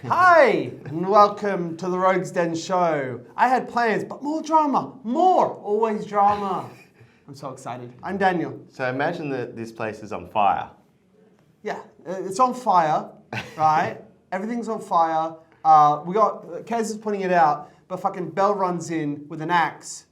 Hi, and welcome to the Rogues Den show. I had plans, but more drama. Always drama. I'm so excited. I'm Daniel. So imagine that this place is on fire. Yeah, it's on fire, right? Everything's on fire. Kez is putting it out, but fucking Belle runs in with an axe.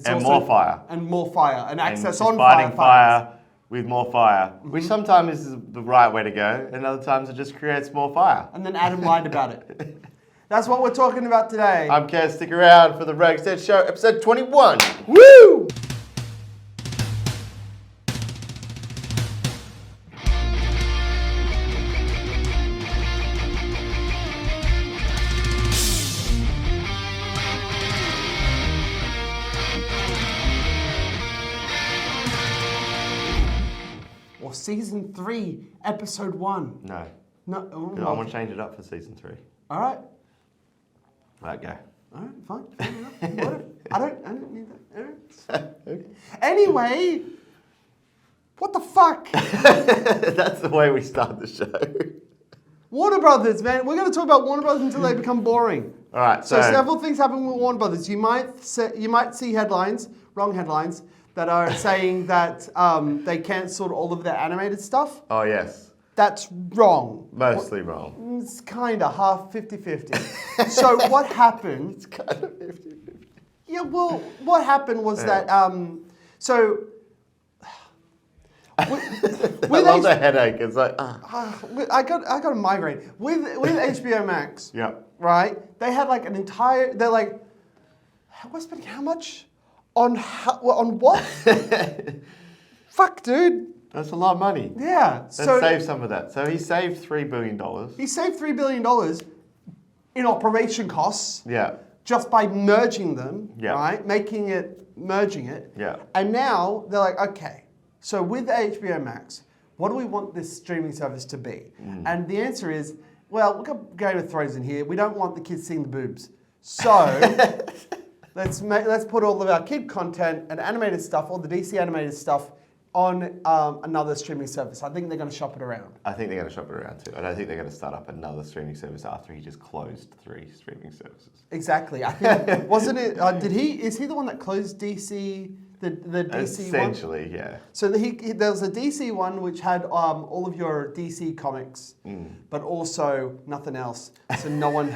And more fire. And more fire. An axe that's she's on fighting fire. With more fire, which sometimes is the right way to go, and other times it just creates more fire. And then Adam lied about it. That's what we're talking about today. I'm Kez, stick around for the Rogues Den show, episode 21. Woo! Or season 3, episode 1. No. No. Oh, I want to change it up for season 3. All right. Right, go. All right, fine. Fair enough. Whatever. I don't need that. All right. Okay. Anyway, what the fuck? That's the way we start the show. Warner Brothers, man. We're going to talk about Warner Brothers until they become boring. All right, So several things happen with Warner Brothers. You might see headlines, wrong headlines, that are saying that they cancelled all of their animated stuff. Oh, yes. That's wrong. Mostly wrong. It's kind of half 50-50. So what happened? It's kind of 50-50. Yeah, well, what happened was that I love the headache. It's like, I got a migraine with HBO Max. Yeah. Right? They had like an entire. They're like, we're spending how much on what? Fuck, dude. That's a lot of money. Yeah. Let's save some of that. So he saved $3 billion. He saved $3 billion in operation costs. Yeah. Just by merging them. Yeah. Right? Merging it. Yeah. And now they're like, okay. So with HBO Max, what do we want this streaming service to be? And the answer is, well, we've got Game of Thrones in here. We don't want the kids seeing the boobs. So let's put all of our kid content and animated stuff, all the DC animated stuff, on another streaming service. I think they're going to shop it around. I think they're going to shop it around too. I don't think they're going to start up another streaming service after he just closed 3 streaming services. Exactly. I think wasn't it? Is he the one that closed DC? The DC Essentially, one? yeah. So there was a DC one which had all of your DC comics, but also nothing else. So no one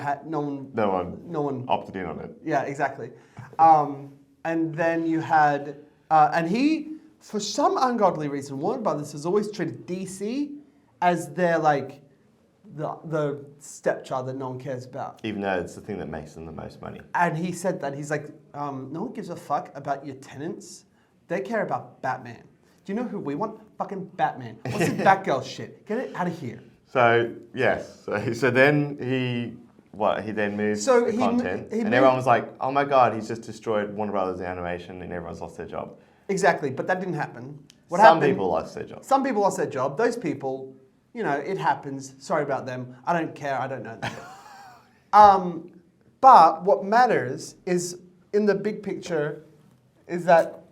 opted in on it. Yeah, exactly. And then you had, and he, for some ungodly reason, Warner Brothers has always treated DC as their like the stepchild that no one cares about. Even though it's the thing that makes them the most money. And he said that. He's like, no one gives a fuck about your tenants. They care about Batman. Do you know who we want? Fucking Batman. What's this Batgirl shit? Get it out of here. So, yes. So then he then moved the content. And everyone was like, oh my God, he's just destroyed Warner Brothers animation and everyone's lost their job. Exactly, but that didn't happen. Some people lost their job. Some people lost their job. Those people, it happens. Sorry about them. I don't care. I don't know them. But what matters is, in the big picture, is that...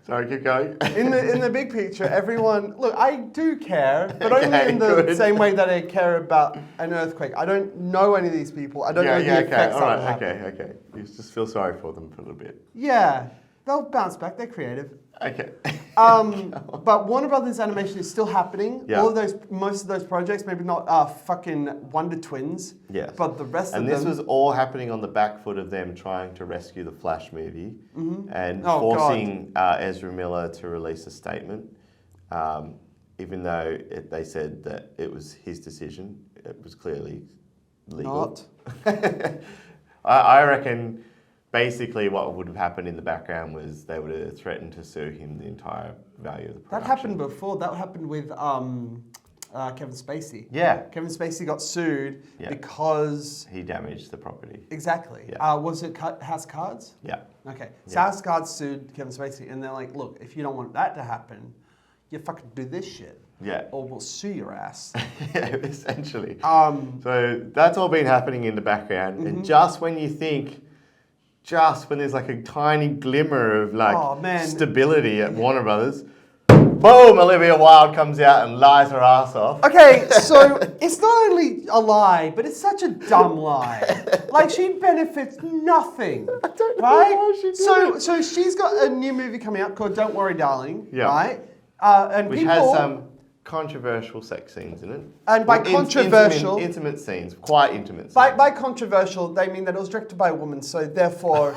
Sorry, keep going. In the big picture, everyone... Look, I do care, but only in the same way that I care about an earthquake. I don't know any of these people. I don't know the effects of it. Okay. You just feel sorry for them for a little bit. Yeah. They'll bounce back. They're creative. Okay. But Warner Brothers animation is still happening. Yeah. Most of those projects, maybe not fucking Wonder Twins. Yes. But the rest of them. And this was all happening on the back foot of them trying to rescue the Flash movie and forcing Ezra Miller to release a statement, even though they said that it was his decision. It was clearly legal. Not. I reckon. Basically, what would have happened in the background was they would have threatened to sue him the entire value of the production. That happened before. That happened with Kevin Spacey. Yeah. Kevin Spacey got sued because... he damaged the property. Exactly. Yeah. Was it House Cards? Yeah. Okay. So House Cards sued Kevin Spacey, and they're like, look, if you don't want that to happen, you fucking do this shit. Yeah. Or we'll sue your ass. Yeah, essentially. So that's all been happening in the background, and just when you think... Just when there's like a tiny glimmer of like stability at Warner Brothers, boom, Olivia Wilde comes out and lies her ass off. Okay, so it's not only a lie, but it's such a dumb lie. Like, she benefits nothing. I don't know right? why she did it. So she's got a new movie coming out called Don't Worry, Darling. Yeah. Right? And Which people, has some controversial sex scenes in it. And by controversial... Intimate scenes, quite intimate scenes. By controversial, they mean that it was directed by a woman, so therefore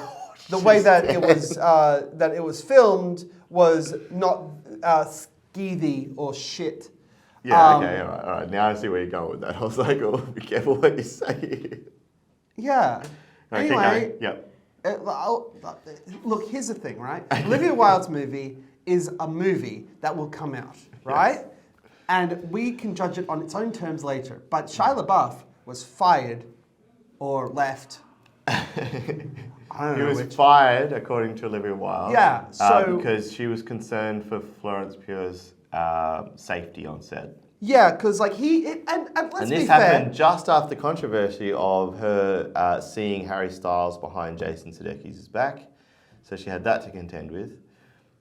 the way that it was filmed was not skeethy or shit. Yeah, okay, all right. Now I see where you're going with that. I was like, oh, be careful what you say. Yeah. Right, anyway, yep. Look, here's the thing, right? Olivia Wilde's movie is a movie that will come out, right? Yes. And we can judge it on its own terms later. But Shia LaBeouf was fired or left. I don't know. He was fired, according to Olivia Wilde. Yeah, so because she was concerned for Florence Pugh's safety on set. Yeah, because like and let's be fair. And this happened just after controversy of her seeing Harry Styles behind Jason Sudeikis' back, so she had that to contend with,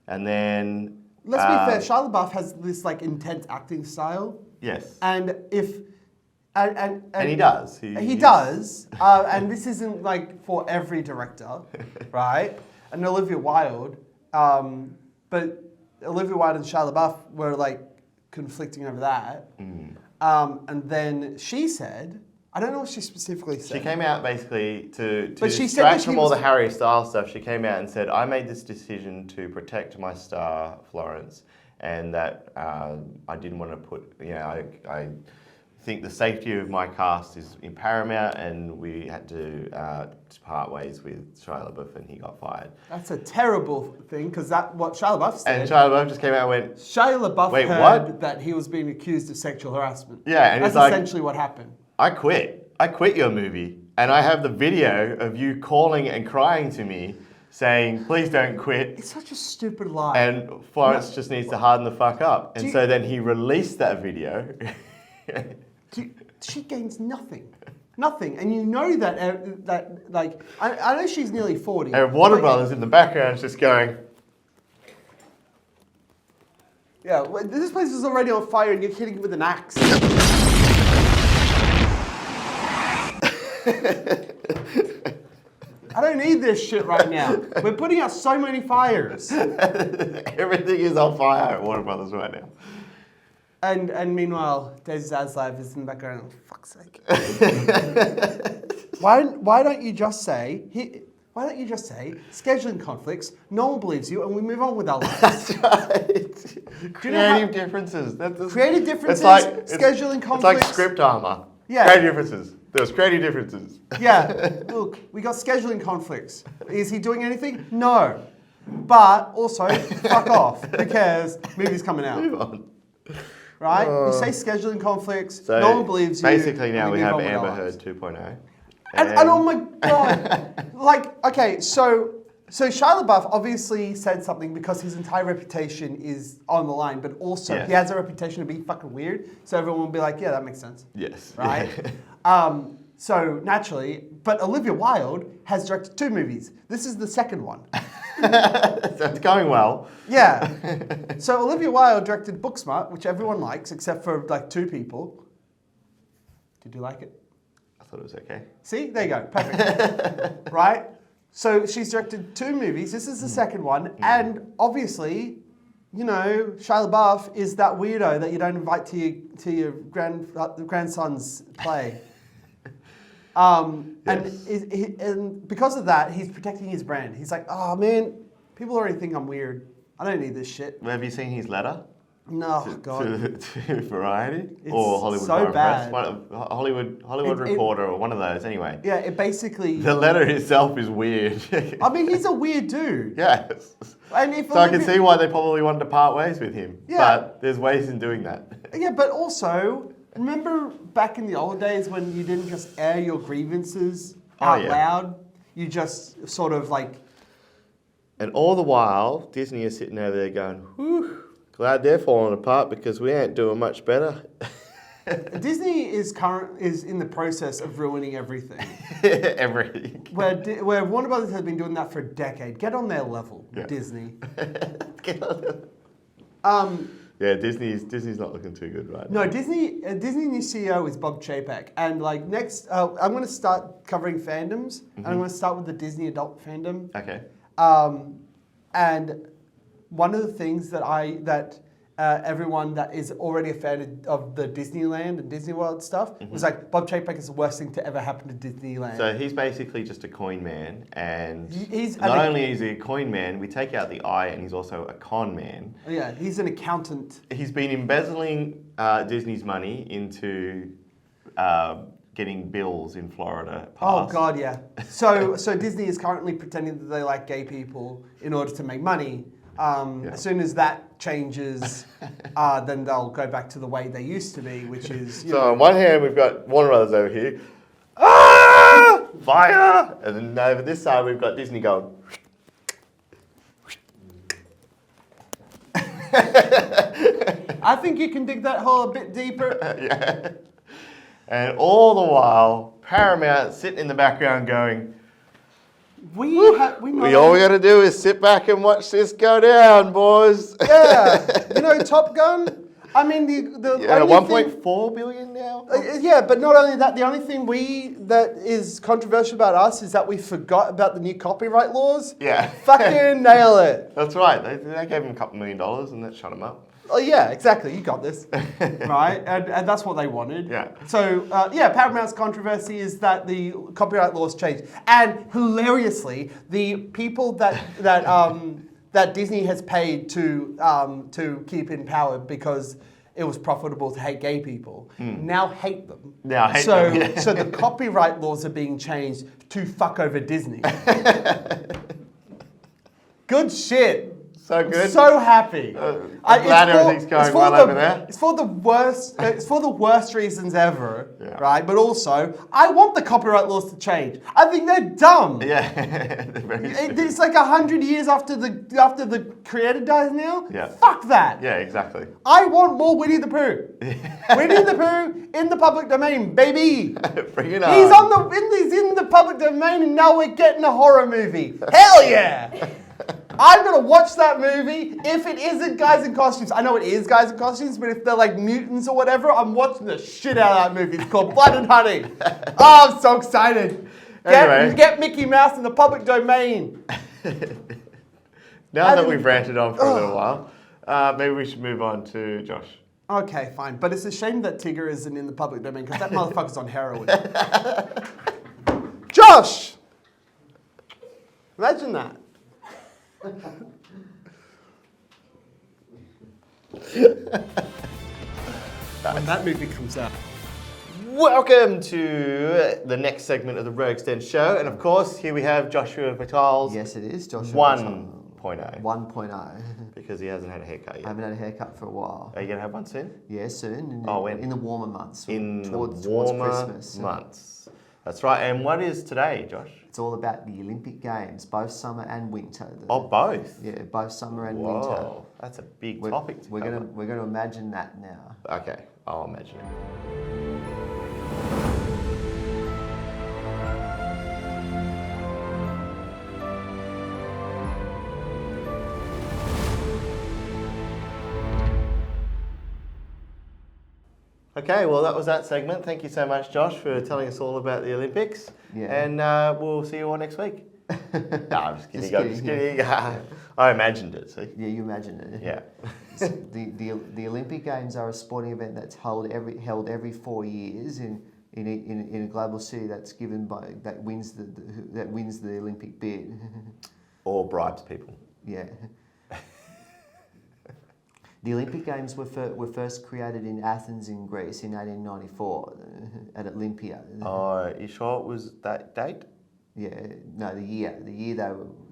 and then. Let's be fair. Shia LaBeouf has this like intense acting style. Yes. And if. And he does. He does. And this isn't like for every director, right? And Olivia Wilde, but Olivia Wilde and Shia LaBeouf were like conflicting over that. And then she said, I don't know what she specifically said. She came out basically to distract from all the Harry Styles stuff. She came out and said, I made this decision to protect my star, Florence, and that I didn't want to put, I think the safety of my cast is in paramount, and we had to part ways with Shia LaBeouf, and he got fired. That's a terrible thing, because that's what Shia LaBeouf said. And Shia LaBeouf just came out and went, Shia LaBeouf heard that he was being accused of sexual harassment. Yeah, and that's essentially what happened. I quit your movie, and I have the video of you calling and crying to me, saying, please don't quit. It's such a stupid lie. And Florence just needs to harden the fuck up. And so then he released that video. She gains nothing. Nothing. And you know that like, I know she's nearly 40. And Warner Brothers in the background is just going... Yeah, this place is already on fire and you're hitting it with an axe. I don't need this shit right now. We're putting out so many fires. Everything is on fire at Warner Brothers right now. And meanwhile, Daisy Zaslav is in the background. Oh, fuck's sake. Why don't you just say scheduling conflicts? No one believes you, and we move on with our lives. That's right. Creative differences. Creative differences. Scheduling conflicts. It's like script armor. Yeah. Creative differences. There's creative differences. Yeah. Look, we got scheduling conflicts. Is he doing anything? No. But also, fuck off. Who cares? Movie's coming out. Move on. Right? You say scheduling conflicts, so no one believes you. Basically now we have Amber Heard 2.0. And oh my God. Like, okay, so Shia LaBeouf obviously said something because his entire reputation is on the line, but also he has a reputation to be fucking weird, so everyone will be like, yeah, that makes sense. Yes. Right? So naturally, but Olivia Wilde has directed 2 movies. This is the second one. So it's going well. Yeah. So Olivia Wilde directed Booksmart, which everyone likes, except for like 2 people. Did you like it? I thought it was okay. See? There you go. Perfect. Right? So she's directed 2 movies. This is the second one. And obviously, you know, Shia LaBeouf is that weirdo that you don't invite to your grandson's play. And because of that, he's protecting his brand. He's like, oh man, people already think I'm weird. I don't need this shit. Well, have you seen his letter? No, God. To Variety? It's or Hollywood so bad. Hollywood Reporter or one of those, anyway. Yeah, it basically... The letter itself is weird. I mean, he's a weird dude. Yes. And so I can see why they probably wanted to part ways with him. Yeah. But there's ways in doing that. Yeah, but also... Remember back in the old days when you didn't just air your grievances out loud? You just sort of like... And all the while, Disney is sitting over there going, whew, glad they're falling apart because we ain't doing much better. Disney is in the process of ruining everything. Everything. Where Warner Brothers has been doing that for a decade. Get on their level, Disney. Get on their... Yeah, Disney's not looking too good right No, now. Disney new CEO is Bob Chapek, and like next, I'm going to start covering fandoms, and I'm going to start with the Disney adult fandom. Okay. And one of the things that everyone that is already a fan of the Disneyland and Disney World stuff was like, Bob Chapek is the worst thing to ever happen to Disneyland. So he's basically just a coin man, and He's not only is he a coin man, we take out the I, and he's also a con man. Yeah, he's an accountant. He's been embezzling Disney's money into getting bills in Florida passed. Oh God, yeah. So Disney is currently pretending that they like gay people in order to make money. As soon as that changes, then they'll go back to the way they used to be, which is... So on one hand, we've got Warner Brothers over here. Ah! Fire! And then over this side, we've got Disney going... I think you can dig that hole a bit deeper. Yeah. And all the while, Paramount sitting in the background going... All we got to do is sit back and watch this go down, boys. Yeah, Top Gun. I mean, the 1.4 billion now. Yeah, but not only that. The only thing that is controversial about us is that we forgot about the new copyright laws. Yeah, fucking nail it. That's right. They gave him $2 million and that shut him up. Oh yeah, exactly. You got this, right? And that's what they wanted. Yeah. So Paramount's controversy is that the copyright laws changed, and hilariously, the people that Disney has paid to keep in power because it was profitable to hate gay people now hate them. So the copyright laws are being changed to fuck over Disney. Good shit. So good. So happy. I'm glad everything's going well over there. It's for the worst. It's for the worst reasons ever, right? But also, I want the copyright laws to change. I think they're dumb. Yeah, it's like 100 years after the creator dies now. Yeah. Fuck that. Yeah, exactly. I want more Winnie the Pooh. Winnie the Pooh in the public domain, baby. Bring it on. He's in the public domain, and now we're getting a horror movie. Hell yeah. I'm going to watch that movie if it isn't guys in costumes. I know it is guys in costumes, but if they're like mutants or whatever, I'm watching the shit out of that movie. It's called Blood and Honey. Oh, I'm so excited. Get Mickey Mouse in the public domain. Now that we've ranted on for a little while, maybe we should move on to Josh. Okay, fine. But it's a shame that Tigger isn't in the public domain because that motherfucker's on heroin. Josh! Imagine that. When that movie comes out. Welcome to the next segment of the Rogues Den show, and of course here we have Joshua Vital's Yes, it is Joshua 1.0. 1.0. Because he hasn't had a haircut yet. I haven't had a haircut for a while. Are you gonna have one soon? Yeah, soon. When? In the warmer months. Towards warmer Christmas. months. That's right. And what is today, Josh? It's all about the Olympic Games, both summer and winter. Both? Yeah, both summer and Whoa, winter. that's a big topic to we're cover. gonna imagine that now. Okay, I'll imagine it. Okay, well that was that segment. Thank you so much, Josh, for telling us all about the Olympics. Yeah. And we'll see you all next week. No, I'm just kidding. Just kidding. I imagined it, see? Yeah, you imagine it. Yeah. The Olympic Games are a sporting event that's held every 4 years in a global city that wins the Olympic bid. Or bribes people. Yeah. The Olympic Games were first created in Athens in Greece in 1894 at Olympia. Oh, you sure it was that date? Yeah, no, the year they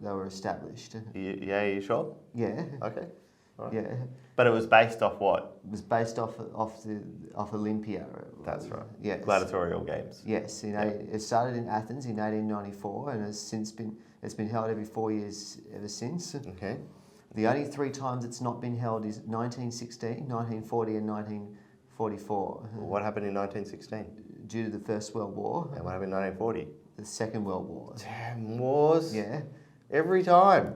were established. Yeah, you sure? Yeah. Okay. All right. Yeah. But it was based off what? It was based off Olympia. That's right. Yes. Gladiatorial games. Yes. It started in Athens in 1894 and it's been held every 4 years ever since. Okay. The only 3 times it's not been held is 1916, 1940 and 1944. What happened in 1916? Due to the First World War. And what happened in 1940? The Second World War. Damn, wars. Yeah. Every time.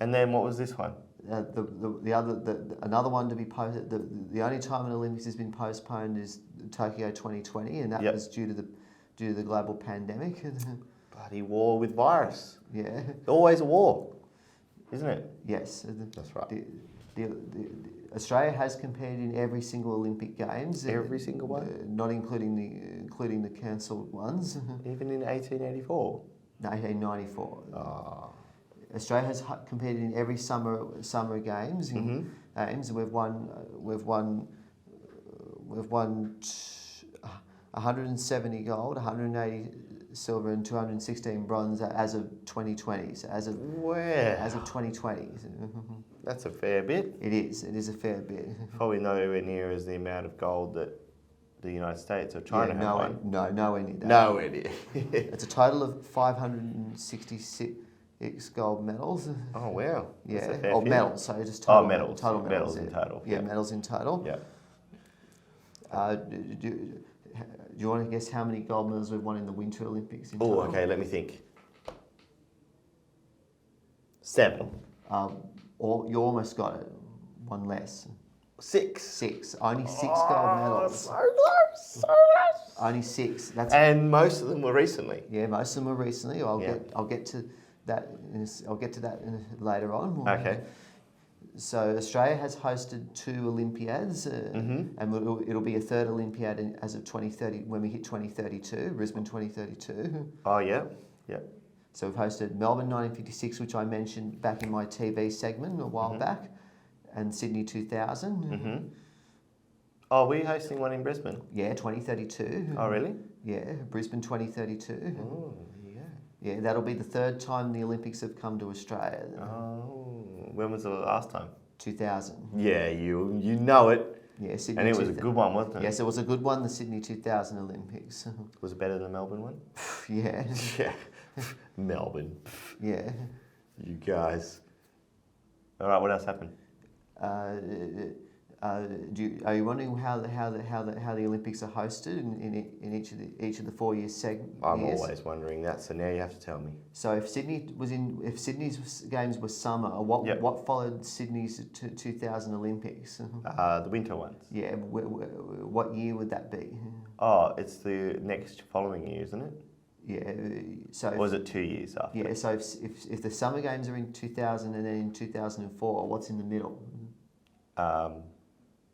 And then what was this one? Another one to be posted. The only time an Olympics has been postponed is Tokyo 2020, and that was due to the global pandemic. Bloody war with virus. Yeah. Always a war, isn't it? Yes. That's right. Australia has competed in every single Olympic Games. Every single one? Not including the cancelled ones. Even in 1884? 1894. Oh. Australia has competed in every summer games. Games. We've won 170 gold, 180 silver, and 216 bronze as of 2020. So as of 2020. That's a fair bit. It is a fair bit. Probably nowhere near as the amount of gold that the United States or China have won. No, nowhere near that. Nowhere near. It's a total of 566 gold medals. Oh wow! Yeah, or medals. So just total. Medals. Total medals in total. Yeah, medals in total. Yeah. Do you want to guess how many gold medals we've won in the Winter Olympics in Oh, total? okay. Let me think. 7. Or you almost got it. One less. 6. Only 6 gold medals. So close. So close. Only 6. And most of them were recently. Yeah, most of them were recently. I'll get to that. Later on. Okay. So Australia has hosted 2 Olympiads, and it'll be a 3rd Olympiad as of 2030 when we hit 2032, Brisbane 2032. Oh yeah. Yeah. So we've hosted Melbourne 1956, which I mentioned back in my TV segment a while back, and Sydney 2000. Oh, were you hosting one in Brisbane? Yeah, 2032. Oh, really? Yeah, Brisbane 2032. Oh, yeah. Yeah, that'll be the 3rd time the Olympics have come to Australia. Oh, when was the last time? 2000. Yeah, you know it. Yeah, Sydney. And it was a good one, wasn't it? Yes, it was a good one. The Sydney 2000 Olympics. Was it better than the Melbourne one? Yeah. Yeah. Melbourne. Yeah. You guys. All right, what else happened? Are you wondering how the Olympics are hosted in each of the 4 years segments? I'm always wondering that, so now you have to tell me. So if Sydney's games were summer, what followed Sydney's 2000 Olympics? The winter ones. Yeah, what year would that be? Oh, it's the next following year, isn't it? Yeah. So. Or was it 2 years after? Yeah. So if the summer games are in 2000 and then in 2004, what's in the middle?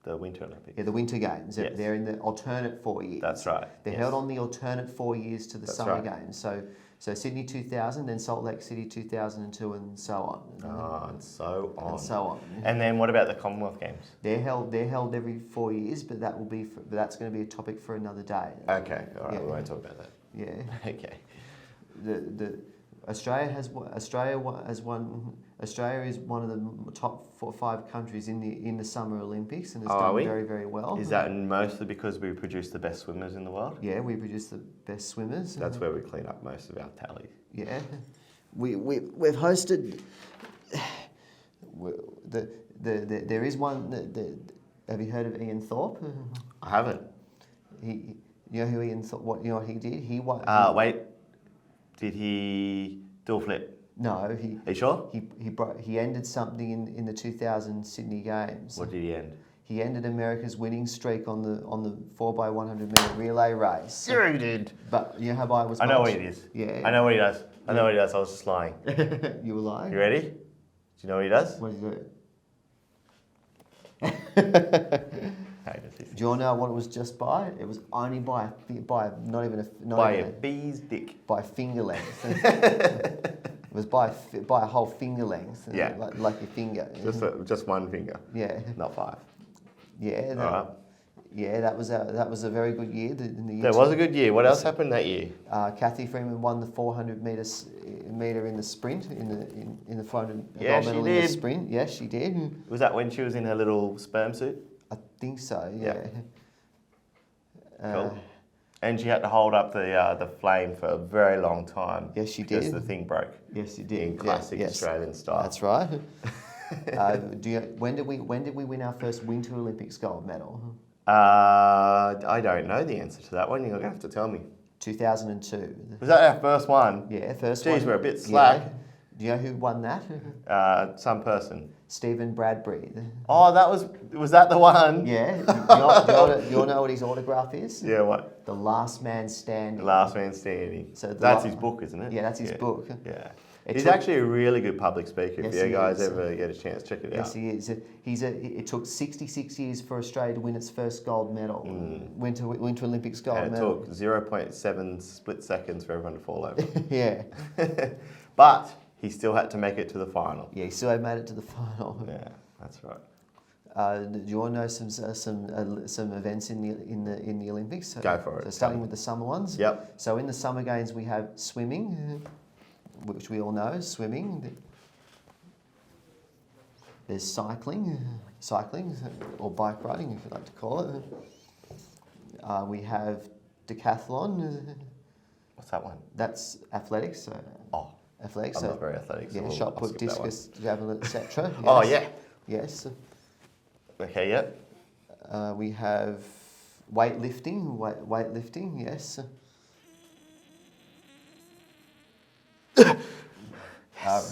The Winter Olympics. Yeah, the Winter Games. Yes. They're in the alternate 4 years. That's right. They're held on the alternate 4 years to the summer games. So Sydney 2000, then Salt Lake City 2002, and so on. Oh, and so on. And so on. And then what about the Commonwealth Games? They're held every 4 years, but that's going to be a topic for another day. Okay, all right, we won't talk about that. Yeah. Okay. Australia is one of the top 4 or 5 countries in the Summer Olympics, and has done very, very well. Is that mostly because we produce the best swimmers in the world? Yeah, we produce the best swimmers. That's where we clean up most of our tallies. Yeah, we've hosted. There is one. Have you heard of Ian Thorpe? I haven't. You know who Ian Thorpe? What you know what he did? Wait. Did he do a flip? No, Are you sure? He ended something in the 2000 Sydney Games. What did he end? He ended America's winning streak on the 4x100 metre relay race. Sure he did. But you know how I was. I know what it is. Yeah. I know what he does. I know what he does. I was just lying. You were lying. You ready? Do you know what he does? What did he do? Do Do you want to know what it was just by? It was only by a bee's dick. By finger length. It was by a whole finger length. Yeah. Like your finger. Just one finger. Yeah. Not 5. Yeah. All right. Yeah, that was a very good year. That was a good year. What else happened that year? Kathy Freeman won the 400 metre in the sprint in the 400 Yeah, gold medal in the sprint. Yes, she did. Was that when she was in her little sperm suit? I think so. Yeah. Cool. And she had to hold up the flame for a very long time. Yes, she because did. the thing broke. Yes, she did. In classic Australian style. That's right. When did we win our first Winter Olympics gold medal? I don't know the answer to that one. You're going to have to tell me. 2002. Was that our first one? Yeah, first one. Jeez, we're a bit slack. Yeah. Do you know who won that? Some person. Stephen Bradbury. Oh, was that the one? Yeah. Do you know what his autograph is? Yeah, what? The Last Man Standing. The Last Man Standing. So that's his book, isn't it? Yeah, that's his book. Yeah. He's actually a really good public speaker. Yes, If you guys is. ever get a chance, check it Yes, out. he is. It took 66 years for Australia to win its first gold medal. Winter Olympics gold And it medal. took 0.7 split seconds for everyone to fall over. Yeah. But he still had to make it to the final. Yeah, he still made it to the final. Yeah, that's right. Do you want to know some events in the Olympics? Go for it. So starting with the summer ones. Yep. So in the summer games we have swimming, which we all know, swimming. There's cycling, or bike riding, if you like to call it. We have decathlon. What's that one? That's athletics. So Oh, athletics. I'm so, not very athletic. So yeah, I'll shot put, skip that one. discus, javelin, etc. Oh, yeah. Yes. Okay, yep. We have weightlifting. Weightlifting. Yes.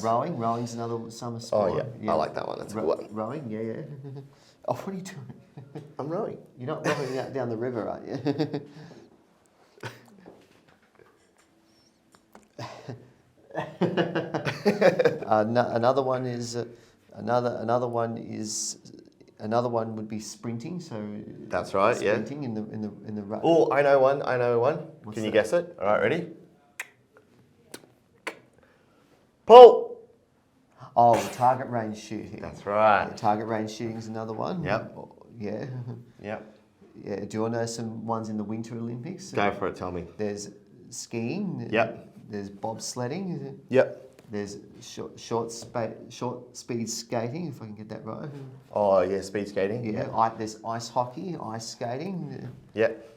Rowing. Rowing's another summer sport. Oh, yeah. I like that one. That's a good one. Rowing. Yeah. Oh, what are you doing? I'm rowing. You're not rowing down the river, are you? Another one would be sprinting. So That's right. sprinting Yeah. in the run. Oh, I know one. What's Can you that? guess it? All right, ready? Pull. Oh, target range shooting. That's right. Yeah, target range shooting is another one. Yep. Yeah. Yep. Yeah. Do you want to know some ones in the Winter Olympics? Go for it. Tell me. There's skiing. Yep. There's bobsledding. Yep. There's short speed skating, if I can get that right. Oh yeah, speed skating. Yeah. There's ice hockey, ice skating. Yep.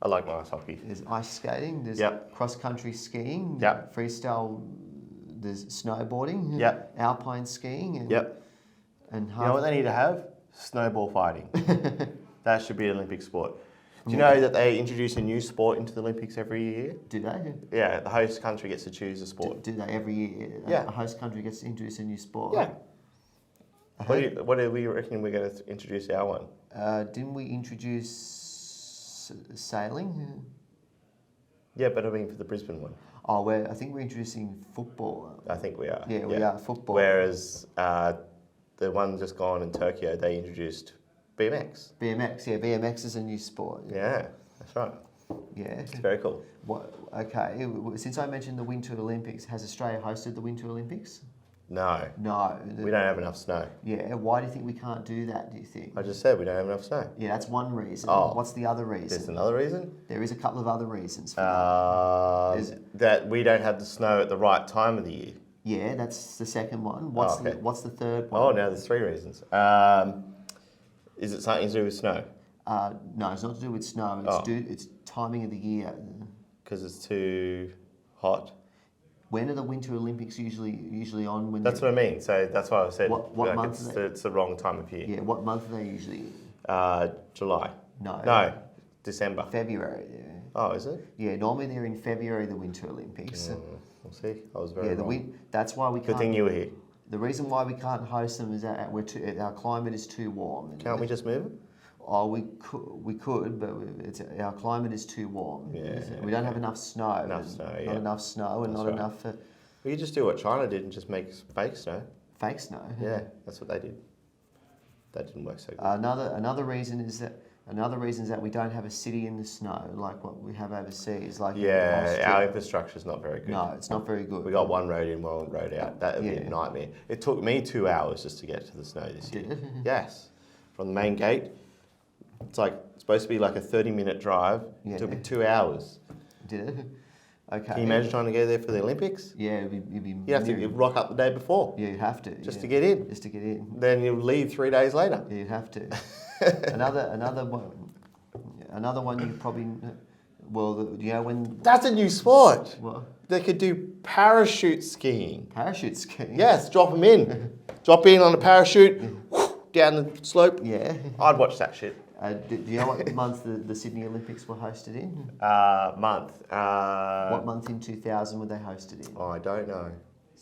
I like my ice hockey. There's ice skating. There's Yep. cross country skiing. Yep. Freestyle. There's snowboarding. Yep. Alpine skiing. And, Yep. And You know what they need to have? Snowball fighting. That should be an Olympic sport. Do you know that they introduce a new sport into the Olympics every year? Do they? Yeah, the host country gets to choose a sport. Do they every year? Yeah. A host country gets to introduce a new sport. Yeah. What do we reckon we're going to introduce our one? Didn't we introduce sailing? Yeah, but I mean for the Brisbane one. Oh, I think we're introducing football. I think we are. Yeah, we are football. Whereas the one just gone in Tokyo, they introduced BMX. BMX is a new sport. Yeah, that's right. Yeah. It's very cool. Okay, since I mentioned the Winter Olympics, has Australia hosted the Winter Olympics? No. No. We don't have enough snow. Yeah, why do you think we can't do that, do you think? I just said we don't have enough snow. Yeah, that's one reason. Oh. What's the other reason? There's another reason? There is a couple of other reasons for That we don't have the snow at the right time of the year. Yeah, that's the second one. What's the third one? Oh, now there's three reasons. Is it something to do with snow? No, it's not to do with snow. It's timing of the year. Because it's too hot. When are the Winter Olympics usually on? When That's what I mean. So that's why I said What month it's, are they? it's the wrong time of year. Yeah, what month are they usually? July. No. December. February. Yeah. Oh, is it? Yeah, normally they're in February, the Winter Olympics. We'll see. I was very wrong. That's why we Good can't. thing you were here. The reason why we can't host them is that our climate is too warm. Can't we just move it? Oh, we could, but our climate is too warm. Yeah, We don't have enough snow. Enough snow, Not yeah. enough snow and That's not right. enough Well, you just do what China did and just make fake snow. fake snow. Yeah, that's what they did. That didn't work so good. Another reason is that we don't have a city in the snow like what we have overseas. Like in Austria. Our infrastructure's not very good. No, it's not very good. We got one road in, one road out. That would be a nightmare. It took me 2 hours just to get to the snow this year. Did it? Yes. From the main gate. It's supposed to be like a 30-minute drive. Yeah. It took me 2 hours. Did it? Okay. Can you imagine trying to go there for the Olympics? Yeah, it'd be You have to rock up the day before Yeah, you have to. just to get in. Just to get in. Then you leave 3 days later. Yeah, you have to. Another one you probably when That's a new sport. what They could do parachute skiing. parachute skiing. Yes, drop them in. Drop in on a parachute, down the slope. Yeah. I'd watch that shit. Do you know what month the Sydney Olympics were hosted in? Month. What month in 2000 were they hosted in? Oh, I don't know.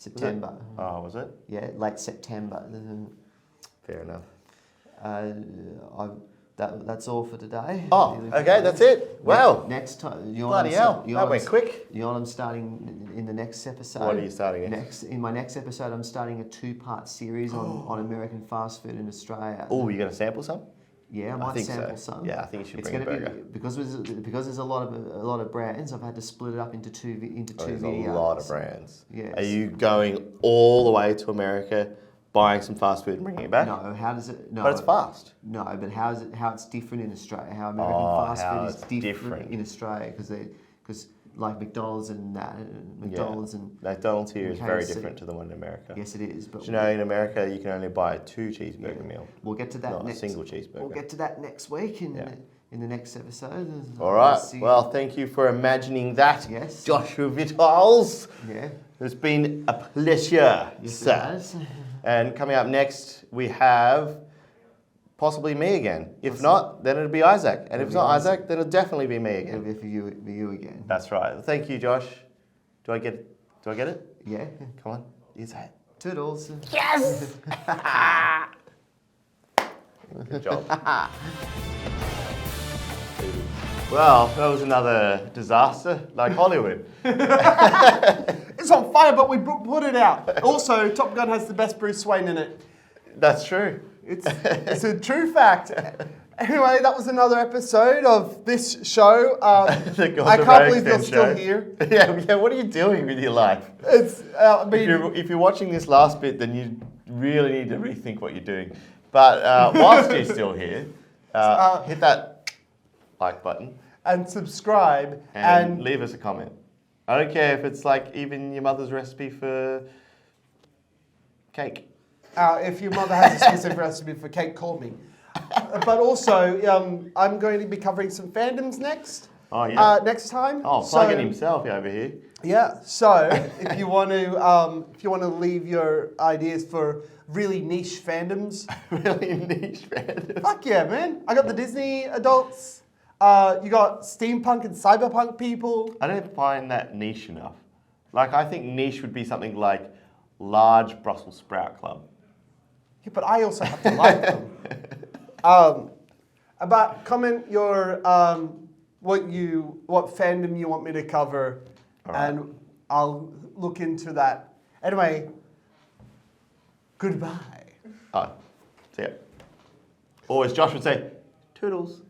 September. Oh, was it? Yeah, late September. Fair enough. That's all for today. Oh, okay, that's it. Wow. Next time, Bloody hell, that went quick. You know what I'm starting in the next episode? What are you starting in? In my next episode, I'm starting a 2-part series on American fast food in Australia. Oh, you're going to sample some? Yeah, I might think sample so. some. Yeah, I think you should It's bring a gonna burger. be because there's a lot of brands. I've had to split it up into two There's videos. a lot of brands. Yes. Are you going all the way to America, buying some fast food and bringing it back? No, how does it? No, But it's fast. No, but how it's different in Australia? How American fast how food is it's different different. in Australia because like McDonald's and that McDonald's and McDonald's here is very KFC. different to the one in America. yes, it is. But Do you know in America you can only buy a 2 cheeseburger meal, we'll get to that not next. a single cheeseburger. We'll get to that next week in the next episode. All right. See- Well, thank you for imagining that, Yes. Joshua Vitals. yeah. It's been a pleasure, Yes, sir. it has. And coming up next, we have possibly me again. If not, then it'll be Isaac. And if it's not Isaac, then it'll definitely be me It'll again. be for you again. That's right. Thank you, Josh. Do I get it? Yeah. Come on. You say it. Toodles. Yes! Good job. Well, that was another disaster, like Hollywood. It's on fire, but we put it out. Also, Top Gun has the best Bruce Wayne in it. That's true. It's a true fact. Anyway, that was another episode of this show. I can't believe you're still here. Yeah, what are you doing with your life? It's, I mean, If you're watching this last bit, then you really need to rethink what you're doing. But whilst you're still here, hit that like button and subscribe and leave us a comment. I don't care if it's like even your mother's recipe for cake. If your mother has a specific recipe for cake, call me. But also, I'm going to be covering some fandoms next. Oh yeah. Next time. Oh, plugging himself over here. Yeah. So if you want to leave your ideas for really niche fandoms. Really niche fandom. Fuck yeah, man! I got the Disney adults. You got steampunk and cyberpunk people. I don't find that niche enough. Like I think niche would be something like large Brussels sprout club. Yeah, but I also have to like them. But comment your what fandom you want me to cover, and I'll look into that. Anyway, goodbye. Oh, see ya. Or as Josh would say, toodles.